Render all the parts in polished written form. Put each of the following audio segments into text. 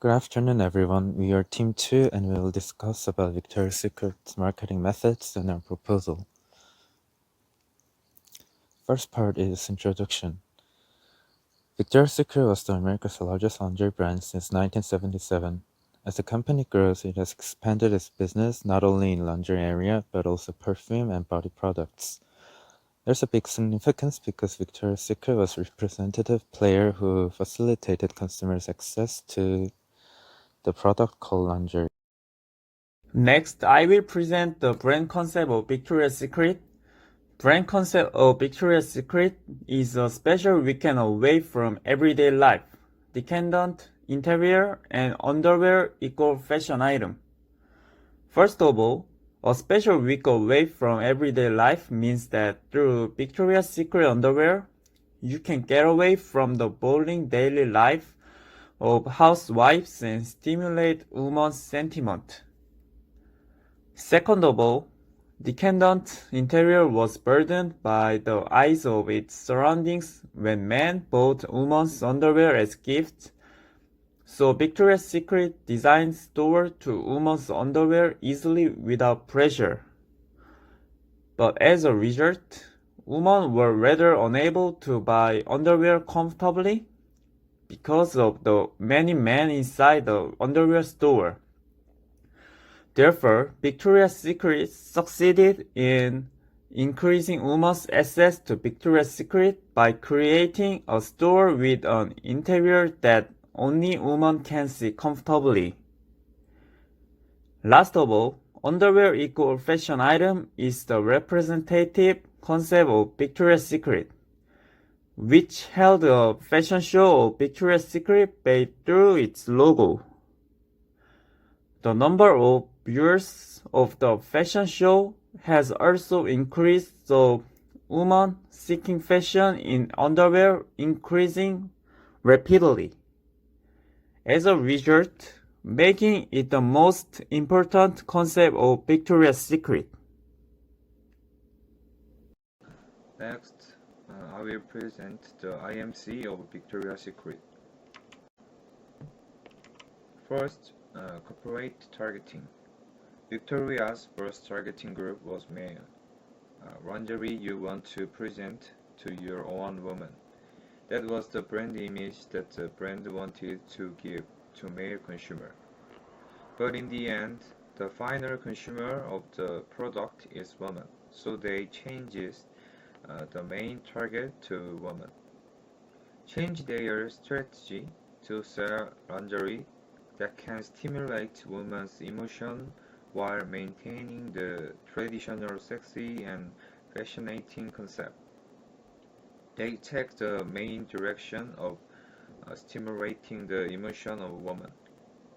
Good afternoon, everyone. We are Team 2 and we will discuss about Victoria's Secret's marketing methods and our proposal. First part is introduction. Victoria's Secret was America's largest lingerie brand since 1977. As the company grows, it has expanded its business not only in lingerie area, but also perfume and body products. There's a big significance because Victoria's Secret was a representative player who facilitated customers' access to the product called lingerie. Next, I will present the brand concept of Victoria's Secret. Brand concept of Victoria's Secret is a special weekend away from everyday life. Decadent interior and underwear equal fashion item. First of all, a special week away from everyday life means that through Victoria's Secret underwear, you can get away from the boring daily life of housewives and stimulate women's sentiment. Second of all, decadent interior was burdened by the eyes of its surroundings when men bought women's underwear as gifts, so Victoria's Secret designed store to women's underwear easily without pressure. But as a result, women were rather unable to buy underwear comfortably because of the many men inside the underwear store. Therefore, Victoria's Secret succeeded in increasing women's access to Victoria's Secret by creating a store with an interior that only women can see comfortably. Last of all, underwear equal fashion item is the representative concept of Victoria's Secret, which held a fashion show of Victoria's Secret based through its logo. The number of viewers of the fashion show has also increased, so women seeking fashion in underwear increasing rapidly. As a result, making it the most important concept of Victoria's Secret. Next, I will present the IMC of Victoria's Secret. First, corporate targeting. Victoria's first targeting group was male. Lingerie you want to present to your own woman. That was the brand image that the brand wanted to give to male consumer. But in the end, the final consumer of the product is woman, so they changes the main target to woman. Change their strategy to sell lingerie that can stimulate women's emotion while maintaining the traditional sexy and fascinating concept. They take the main direction of stimulating the emotion of woman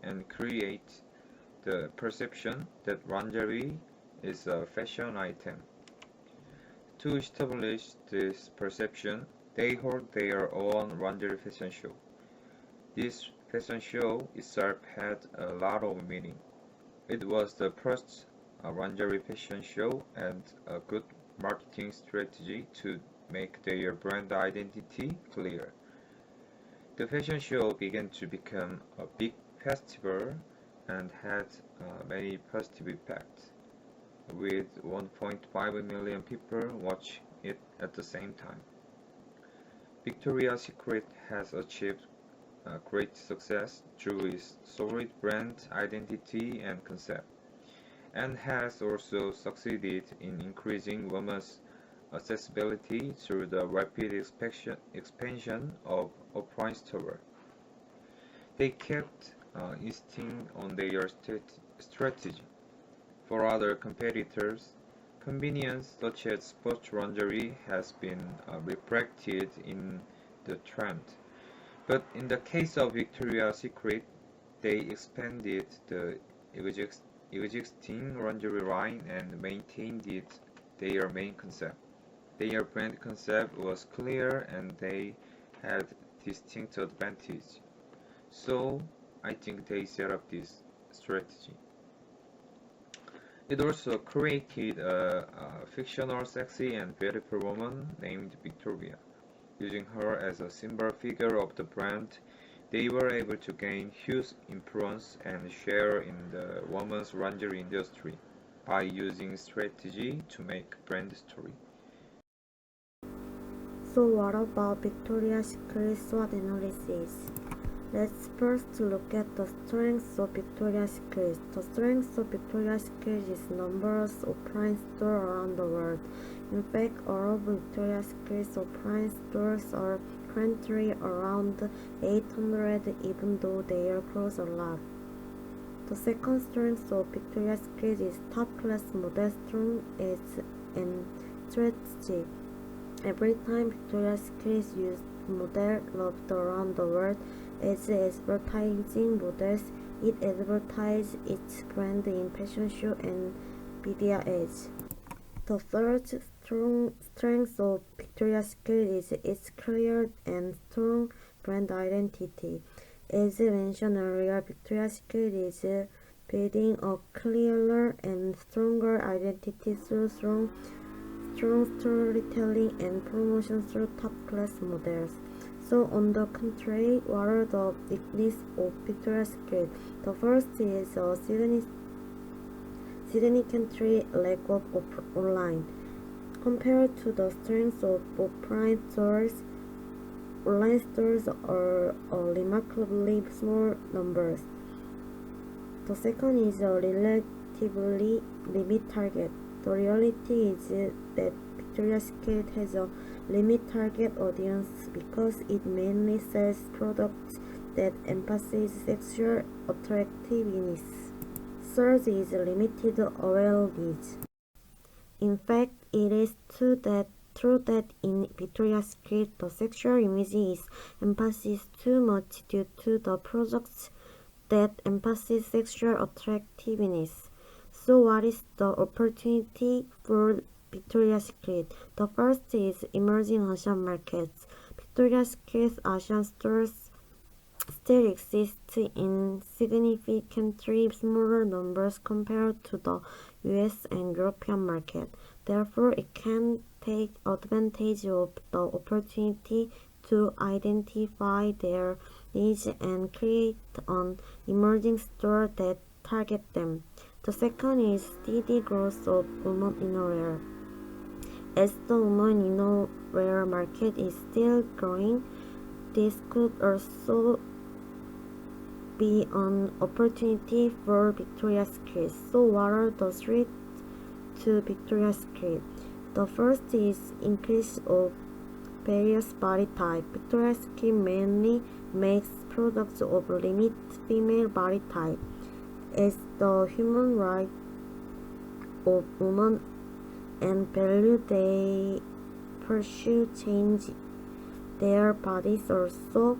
and create the perception that lingerie is a fashion item. To establish this perception, they hold their own lingerie fashion show. This fashion show itself had a lot of meaning. It was the first lingerie fashion show and a good marketing strategy to make their brand identity clear. The fashion show began to become a big festival and had many positive effects, with 1.5 million people watch it at the same time. Victoria's Secret has achieved great success through its solid brand identity and concept, and has also succeeded in increasing women's accessibility through the rapid expansion of offline stores. They kept insisting on their strategy. For other competitors, convenience such as sports lingerie has been reflected in the trend. But in the case of Victoria's Secret, they expanded the existing lingerie line and maintained their main concept. Their brand concept was clear and they had distinct advantage. So I think they set up this strategy. It also created a fictional sexy and beautiful woman named Victoria, using her as a symbol figure of the brand. They were able to gain huge influence and share in the women's lingerie industry by using strategy to make brand story. So what about Victoria's Secret SWOT analysis? Let's first look at the strengths of Victoria's Secret. The strengths of Victoria's Secret is numerous offline stores around the world. In fact, all of Victoria's Secret's offline stores are currently around 800, even though they are closed a lot. The second strength of Victoria's Secret is top-class model strong as an strategy. Every time Victoria's Secret used model loved around the world as advertising models, it advertised its brand in fashion show and media ads. The third strength of Victoria's Secret is its clear and strong brand identity. As mentioned earlier, Victoria's Secret is building a clearer and stronger identity through strong storytelling and promotion through top-class models. So on the contrary, what are the weaknesses of Victoria's Secret? The first is a significant lack of online. Compared to the strength of offline stores, online stores are remarkably small numbers. The second is a relatively limited target. The reality is that Victoria's Secret has a limited target audience because it mainly sells products that emphasize sexual attractiveness. Third is limited awareness. In fact, it is true that in Victoria's Secret the sexual image is emphasized too much due to the products that emphasize sexual attractiveness. So what is the opportunity for Victoria's Secret? The first is emerging Asian markets. Victoria's Secret's Asian stores still exist in significantly smaller numbers compared to the US and European market. Therefore, it can take advantage of the opportunity to identify their needs and create an emerging store that target them. The second is steady growth of women innerwear. As the women innerwear market is still growing, this could also be an opportunity for Victoria's Secret. So what are the threats to Victoria's Secret? The first is increase of various body type. Victoria's Secret mainly makes products of limited female body type. As the human right of women and value they pursue change, their body also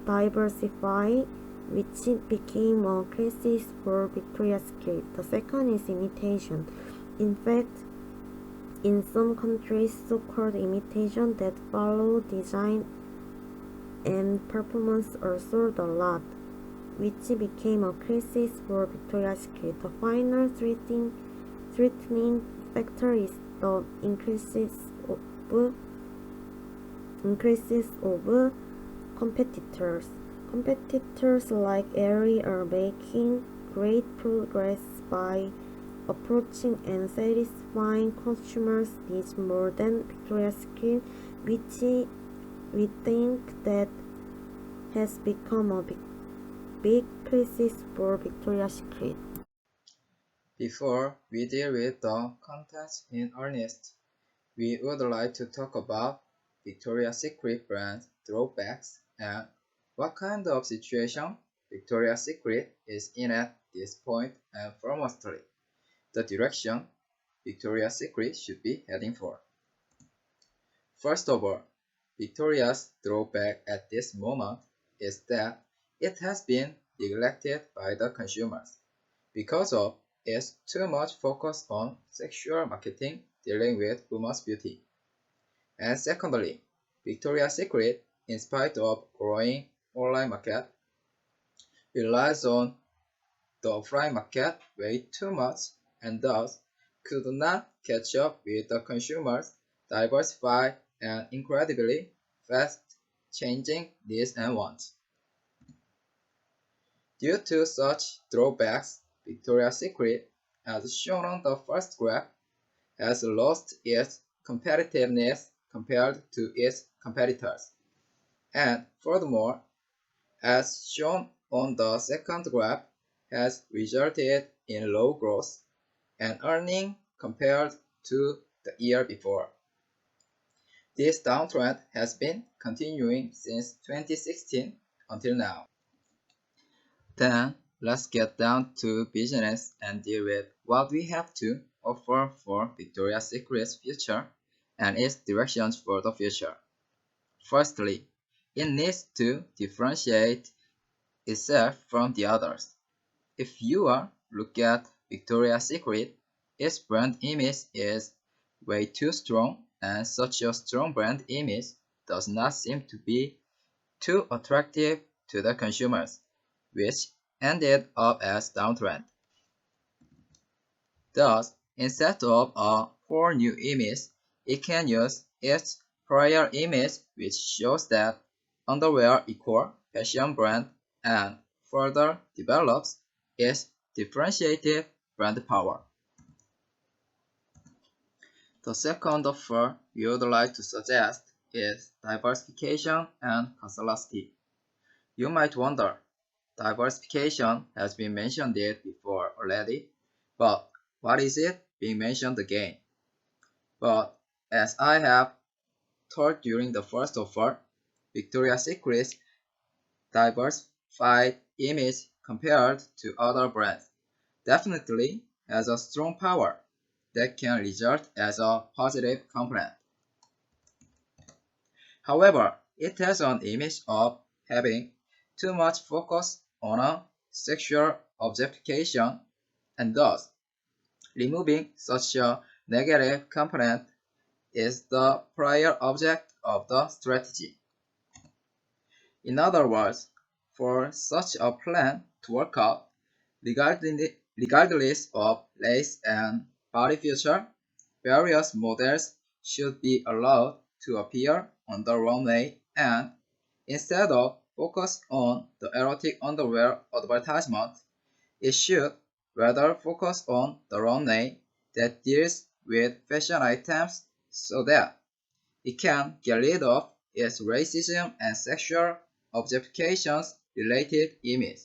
diversify, which became a crisis for Victoria's Secret. The second is imitation. In fact, in some countries, so-called imitation that follow design and performance are sold a lot, which became a crisis for Victoria's Secret. The final threatening factor is the increases of competitors. Competitors like Aerie are making great progress by approaching and satisfying consumers' needs more than Victoria's Secret, which we think that has become a big crisis for Victoria's Secret. Before we deal with the content in earnest, we would like to talk about Victoria's Secret brand drawbacks and what kind of situation Victoria's Secret is in at this point, and foremostly, the direction Victoria's Secret should be heading for. First of all, Victoria's drawback at this moment is that it has been neglected by the consumers because of its too much focus on sexual marketing dealing with women's beauty. And secondly, Victoria's Secret, in spite of growing online market, relies on the offline market way too much and thus could not catch up with the consumers diversified and incredibly fast-changing needs and wants. Due to such drawbacks, Victoria's Secret, as shown on the first graph, has lost its competitiveness compared to its competitors. And furthermore, as shown on the second graph, has resulted in low growth and earning compared to the year before. This downtrend has been continuing since 2016 until now. Then, let's get down to business and deal with what we have to offer for Victoria's Secret's future and its directions for the future. Firstly, it needs to differentiate itself from the others. If you look at Victoria's Secret, its brand image is way too strong, and such a strong brand image does not seem to be too attractive to the consumers, which ended up as downtrend. Thus, instead of a whole new image, it can use its prior image, which shows that underwear equals fashion brand, and further develops its differentiated brand power. The second offer we would like to suggest is diversification and causality. You might wonder, diversification has been mentioned it before already, but what is it being mentioned again? But as I have told during the first offer, Victoria's Secret's diversified image compared to other brands definitely has a strong power that can result as a positive component. However, it has an image of having too much focus on a sexual objectification, and thus removing such a negative component is the prior object of the strategy. In other words, for such a plan to work out, regardless of race and body feature, various models should be allowed to appear on the runway, and instead of focus on the erotic underwear advertisement, it should rather focus on the runway that deals with fashion items so that it can get rid of its racism and sexual objectifications related image.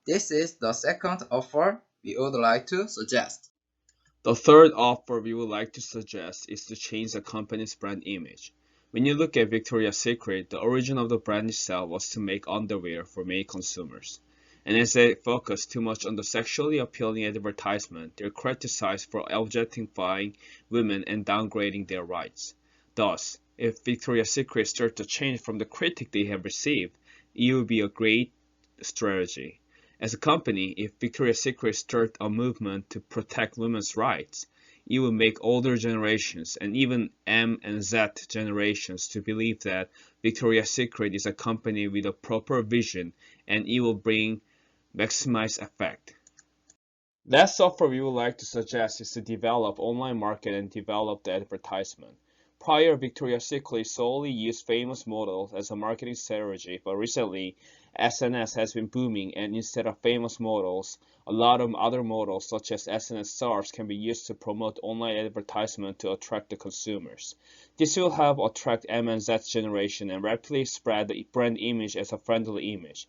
This is the second offer we would like to suggest. The third offer we would like to suggest is to change the company's brand image. When you look at Victoria's Secret, the origin of the brand itself was to make underwear for male consumers. And as they focus too much on the sexually appealing advertisement, they're criticized for objectifying women and downgrading their rights. Thus, if Victoria's Secret starts to change from the critique they have received, it would be a great strategy. As a company, if Victoria's Secret starts a movement to protect women's rights, it will make older generations and even M and Z generations to believe that Victoria's Secret is a company with a proper vision, and it will bring maximized effect. Last offer we would like to suggest is to develop online market and develop the advertisement. Prior, Victoria's Secret solely used famous models as a marketing strategy, but recently, SNS has been booming, and instead of famous models, a lot of other models such as SNS stars can be used to promote online advertisement to attract the consumers. This will help attract M and Z generation and rapidly spread the brand image as a friendly image.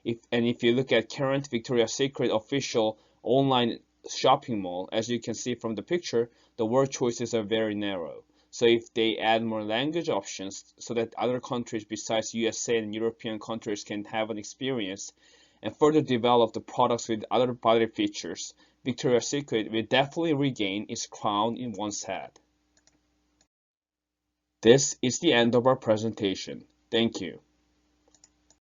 If you look at current Victoria's Secret official online shopping mall, as you can see from the picture, the word choices are very narrow. So if they add more language options so that other countries besides USA and European countries can have an experience and further develop the products with other body features, Victoria's Secret will definitely regain its crown in one's head. This is the end of our presentation. Thank you.